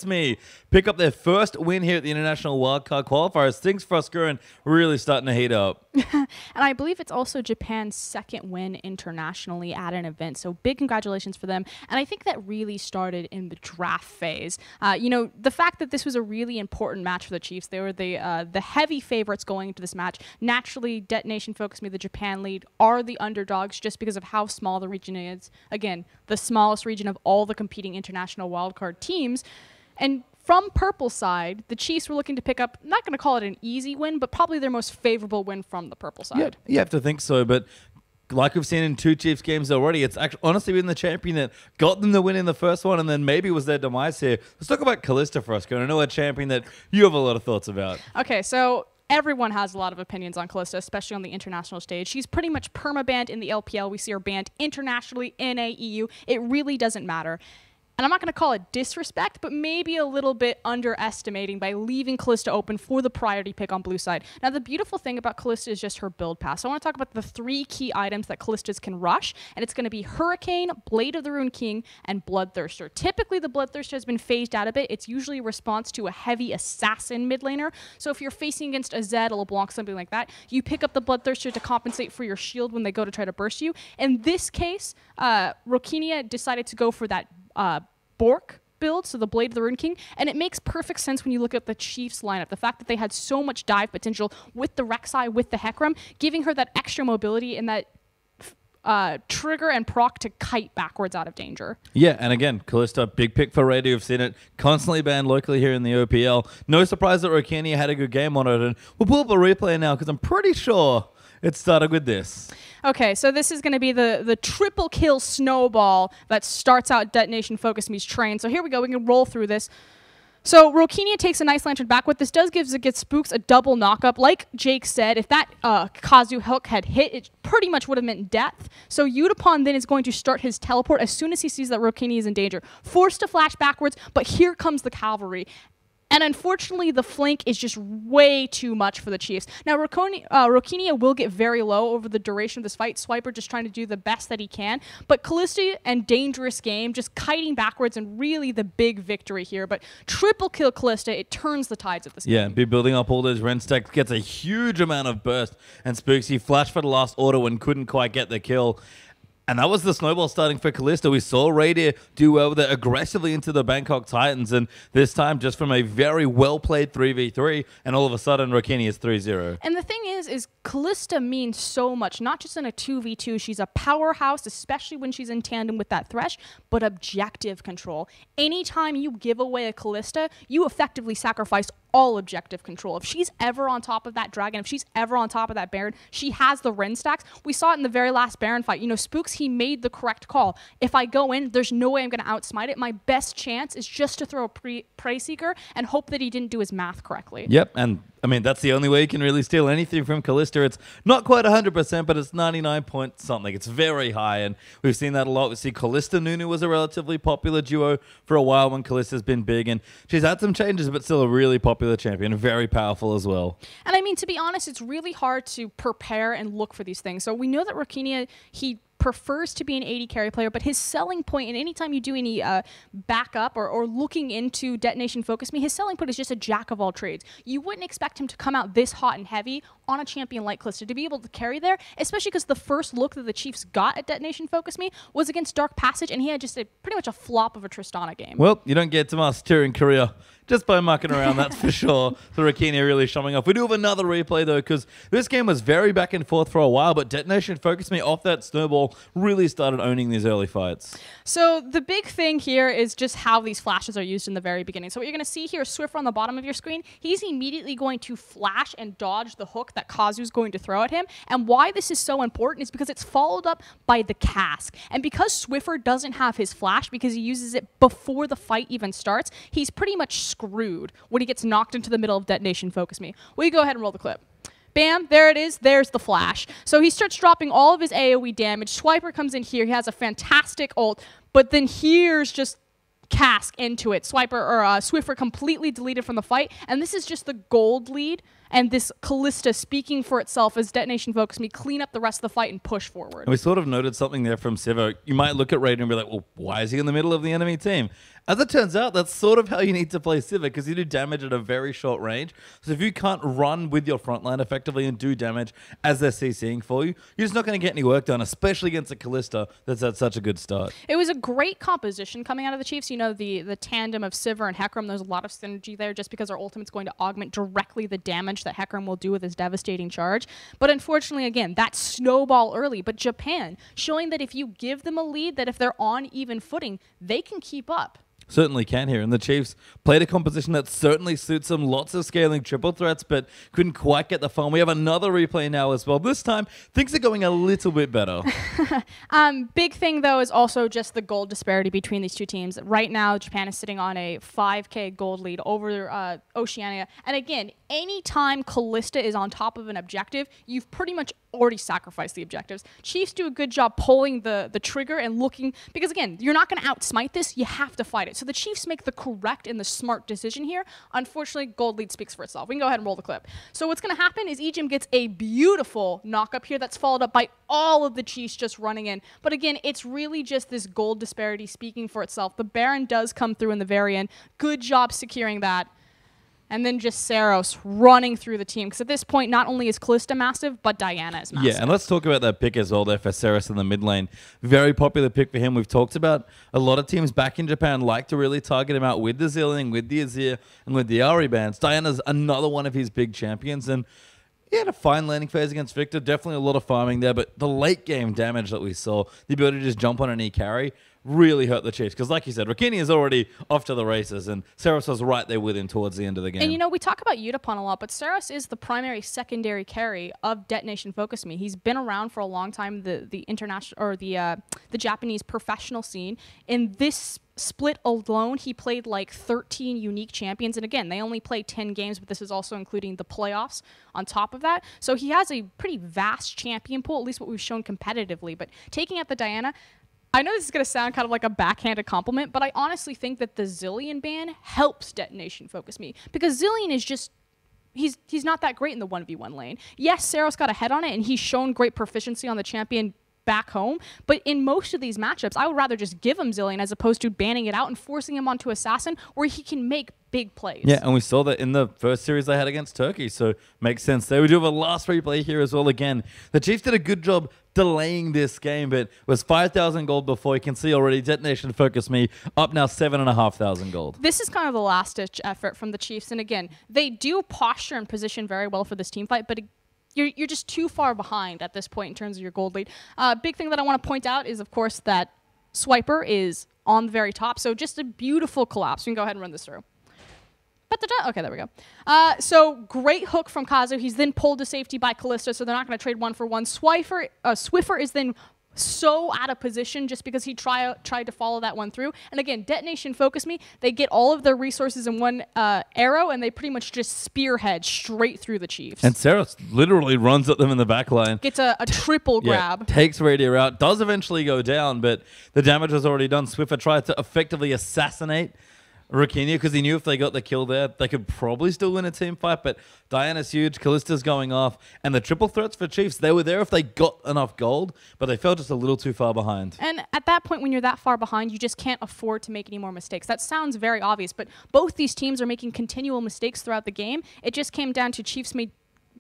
Me pick up their first win here at the International Wildcard Qualifiers. Things for us Gurin really starting to heat up. And I believe it's also Japan's second win internationally at an event, so big congratulations for them. And I think that really started in the draft phase. You know, the fact that this was a really important match for the Chiefs, they were the heavy favorites going into this match. Naturally, Detonation FocusMe, the Japan lead, are the underdogs just because of how small the region is. Again, the smallest region of all the competing international wildcard teams. And from Purple side, the Chiefs were looking to pick up, not going to call it an easy win, but probably their most favorable win from the Purple side. Yeah, you have to think so, but like we've seen in two Chiefs games already, it's actually honestly been the champion that got them the win in the first one and then maybe was their demise here. Let's talk about Kalista for us, Gurin. I know a champion that you have a lot of thoughts about. Okay, so everyone has a lot of opinions on Kalista, especially on the international stage. She's pretty much perma-banned in the LPL. We see her banned internationally in AEU. It really doesn't matter. And I'm not going to call it disrespect, but maybe a little bit underestimating by leaving Kalista open for the priority pick on blue side. Now, the beautiful thing about Kalista is just her build pass. So I want to talk about the 3 key items that Kalistas can rush, and it's going to be Hurricane, Blade of the Rune King, and Bloodthirster. Typically, the Bloodthirster has been phased out a bit. It's usually a response to a heavy assassin mid laner. So if you're facing against a Zed, a LeBlanc, something like that, you pick up the Bloodthirster to compensate for your shield when they go to try to burst you. In this case, Rokinia decided to go for that Bork build, so the Blade of the Rune King, and it makes perfect sense when you look at the Chiefs lineup. The fact that they had so much dive potential with the Rek'Sai, with the Hecarim, giving her that extra mobility and that trigger and proc to kite backwards out of danger. Yeah, and again, Kalista, big pick for Raid. You've seen it constantly banned locally here in the OPL. No surprise that Rokinia had a good game on it, and we'll pull up a replay now because I'm pretty sure it started with this. Okay, so this is going to be the triple kill snowball that starts out Detonation FocusMe's train. So here we go. We can roll through this. So Rokinia takes a nice lantern back. What this does gives Spooks a double knockup. Like Jake said, if that Kazu hook had hit, it pretty much would have meant death. So Yutapon then is going to start his teleport as soon as he sees that Rokinia is in danger. Forced to flash backwards, but here comes the cavalry. And unfortunately, the flank is just way too much for the Chiefs. Now, Rokinia will get very low over the duration of this fight. Swiper just trying to do the best that he can. But Kalista and Dangerous Game just kiting backwards and really the big victory here. But triple kill Kalista, it turns the tides of this game. Yeah, be building up all those Ren stacks, gets a huge amount of burst. And Spooksy flashed for the last auto and couldn't quite get the kill. And that was the snowball starting for Kalista. We saw Radier do well with it aggressively into the Bangkok Titans, and this time just from a very well-played 3v3, and all of a sudden Rokinia is 3-0. And the thing is Kalista means so much, not just in a 2v2. She's a powerhouse, especially when she's in tandem with that Thresh, but objective control. Anytime you give away a Kalista, you effectively sacrifice all objective control. If she's ever on top of that dragon, if she's ever on top of that Baron, she has the Ren stacks. We saw it in the very last Baron fight. You know, Spooks, he made the correct call. If I go in, there's no way I'm going to outsmite it. My best chance is just to throw a Prey Seeker and hope that he didn't do his math correctly. Yep, and I mean, that's the only way you can really steal anything from Kalista. It's not quite 100%, but it's 99 point something. It's very high, and we've seen that a lot. We see Kalista Nunu was a relatively popular duo for a while when Kalista's been big, and she's had some changes, but still a really popular champion, very powerful as well. And I mean, to be honest, it's really hard to prepare and look for these things. So we know that Rokinia, he prefers to be an AD carry player, but his selling point, and anytime you do any backup or looking into Detonation FocusMe, his selling point is just a jack of all trades. You wouldn't expect him to come out this hot and heavy on a champion like Kalista to be able to carry there, especially because the first look that the Chiefs got at Detonation FocusMe was against Dark Passage, and he had just pretty much a flop of a Tristana game. Well, you don't get to master in Korea just by mucking around, that's for sure. So Rokinia really showing off. We do have another replay, though, because this game was very back and forth for a while, but Detonation FocusMe off that snowball really started owning these early fights. So the big thing here is just how these flashes are used in the very beginning. So what you're going to see here is Swiffer on the bottom of your screen. He's immediately going to flash and dodge the hook that Kazu's going to throw at him. And why this is so important is because it's followed up by the cask. And because Swiffer doesn't have his flash, because he uses it before the fight even starts, he's pretty much screwed when he gets knocked into the middle of Detonation FocusMe. Will you go ahead and roll the clip? Bam, there it is. There's the flash. So he starts dropping all of his AoE damage. Swiper comes in here. He has a fantastic ult, but then here's just cask into it. Swiffer completely deleted from the fight, and this is just the gold lead, and this Kalista speaking for itself as Detonation FocusMe clean up the rest of the fight and push forward. And we sort of noted something there from Sivo. You might look at Raiden and be like, well, why is he in the middle of the enemy team? As it turns out, that's sort of how you need to play Sivir, because you do damage at a very short range. So if you can't run with your front line effectively and do damage as they're CCing for you, you're just not going to get any work done, especially against a Kalista that's had such a good start. It was a great composition coming out of the Chiefs. You know, the tandem of Sivir and Hecarim, there's a lot of synergy there just because our ultimate's going to augment directly the damage that Hecarim will do with his devastating charge. But unfortunately, again, that snowball early. But Japan, showing that if you give them a lead, that if they're on even footing, they can keep up. Certainly can here. And the Chiefs played a composition that certainly suits them. Lots of scaling triple threats, but couldn't quite get the farm. We have another replay now as well. This time, things are going a little bit better. Big thing, though, is also just the gold disparity between these two teams. Right now, Japan is sitting on a 5K gold lead over Oceania. And again, anytime Kalista is on top of an objective, you've pretty much already sacrificed the objectives. Chiefs do a good job pulling the trigger and looking, because again, you're not going to outsmite this, you have to fight it. So the Chiefs make the correct and the smart decision here. Unfortunately, gold lead speaks for itself. We can go ahead and roll the clip. So what's going to happen is Ejim gets a beautiful knock up here that's followed up by all of the Chiefs just running in. But again, it's really just this gold disparity speaking for itself. The Baron does come through in the very end. Good job securing that. And then just Saros running through the team. Because at this point, not only is Kalista massive, but Diana is massive. Yeah, and let's talk about that pick as well there for Saros in the mid lane. Very popular pick for him. We've talked about a lot of teams back in Japan like to really target him out with the Zillion, with the Azir, and with the Ahri bands. Diana's another one of his big champions. And he had a fine landing phase against Victor. Definitely a lot of farming there. But the late game damage that we saw, the ability to just jump on an E-carry, really hurt the Chiefs. Because like you said, Rakini is already off to the races, and Saros was right there with him towards the end of the game. And you know, we talk about Yutapon a lot, but Saros is the primary secondary carry of Detonation FocusMe. He's been around for a long time, the international or the Japanese professional scene. In this split alone, he played like 13 unique champions. And again, they only play 10 games, but this is also including the playoffs on top of that. So he has a pretty vast champion pool, at least what we've shown competitively. But taking out the Diana, I know this is going to sound kind of like a backhanded compliment, but I honestly think that the Zillion ban helps Detonation FocusMe, because Zillion is just, he's not that great in the 1v1 lane. Yes, Saros got ahead on it, and he's shown great proficiency on the champion back home, but in most of these matchups, I would rather just give him Zillion as opposed to banning it out and forcing him onto Assassin, where he can make big plays. Yeah, and we saw that in the first series they had against Turkey, so makes sense there. We do have a last replay here as well. Again, the Chiefs did a good job delaying this game, but it was 5,000 gold before. You can see already Detonation FocusMe up now 7,500 gold. This is kind of the last-ditch effort from the Chiefs, and again, they do posture and position very well for this team fight, but you're just too far behind at this point in terms of your gold lead. Big thing that I want to point out is, of course, that Swiper is on the very top, so just a beautiful collapse. We can go ahead and run this through. Okay, there we go. So great hook from Kazu. He's then pulled to safety by Kalista, so they're not going to trade 1-for-1. Swiffer is then so out of position just because he tried to follow that one through. And again, Detonation FocusMe, they get all of their resources in one arrow, and they pretty much just spearhead straight through the Chiefs. And Saros literally runs at them in the back line. Gets a triple grab. Takes Radier out. Does eventually go down, but the damage was already done. Swiffer tried to effectively assassinate Rakinia, because he knew if they got the kill there, they could probably still win a team fight, but Diana's huge, Kalista's going off, and the triple threats for Chiefs, they were there if they got enough gold, but they fell just a little too far behind. And at that point, when you're that far behind, you just can't afford to make any more mistakes. That sounds very obvious, but both these teams are making continual mistakes throughout the game. It just came down to Chiefs made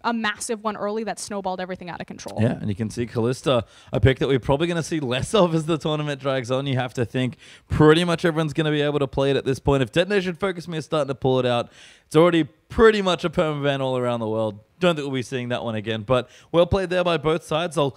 a massive one early that snowballed everything out of control. Yeah, and you can see Kalista, a pick that we're probably going to see less of as the tournament drags on. You have to think pretty much everyone's going to be able to play it at this point. If Detonation FocusMe is starting to pull it out, it's already pretty much a permaban all around the world. Don't think we'll be seeing that one again, but well played there by both sides. I'll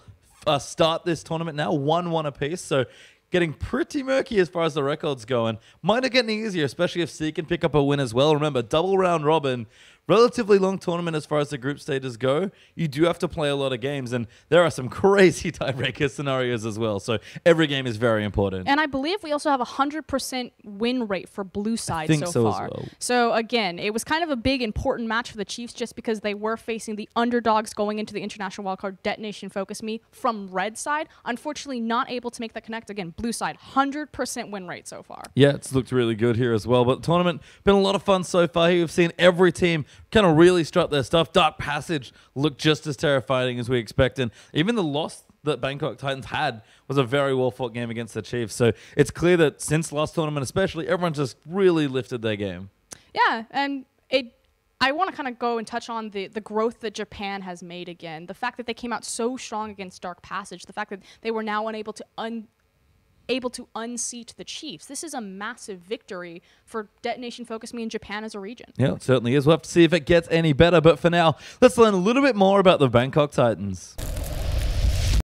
start this tournament now, 1-1 apiece, so getting pretty murky as far as the records go, and might have getting easier, especially if C can pick up a win as well. Remember, double round robin, relatively long tournament as far as the group stages go. You do have to play a lot of games, and there are some crazy tiebreaker scenarios as well. So every game is very important. And I believe we also have a 100% win rate for blue side so far. As well. So again, it was kind of a big important match for the Chiefs just because they were facing the underdogs going into the international wildcard, Detonation FocusMe, from red side. Unfortunately, not able to make that connect. Again, blue side, 100% win rate so far. Yeah, it's looked really good here as well. But the tournament, been a lot of fun so far. You've seen every team kind of really strut their stuff. Dark Passage looked just as terrifying as we expected. Even the that Bangkok Titans had was a very well-fought game against the Chiefs. So it's clear that since last tournament especially, everyone just really lifted their game. Yeah, and I want to kind of go and touch on the growth that Japan has made again. The fact that they came out so strong against Dark Passage. The fact that they were now unable to unseat the Chiefs. This is a massive victory for Detonation FocusMe in Japan as a region. Yeah, it certainly is. We'll have to see if it gets any better. But for now, let's learn a little bit more about the Bangkok Titans.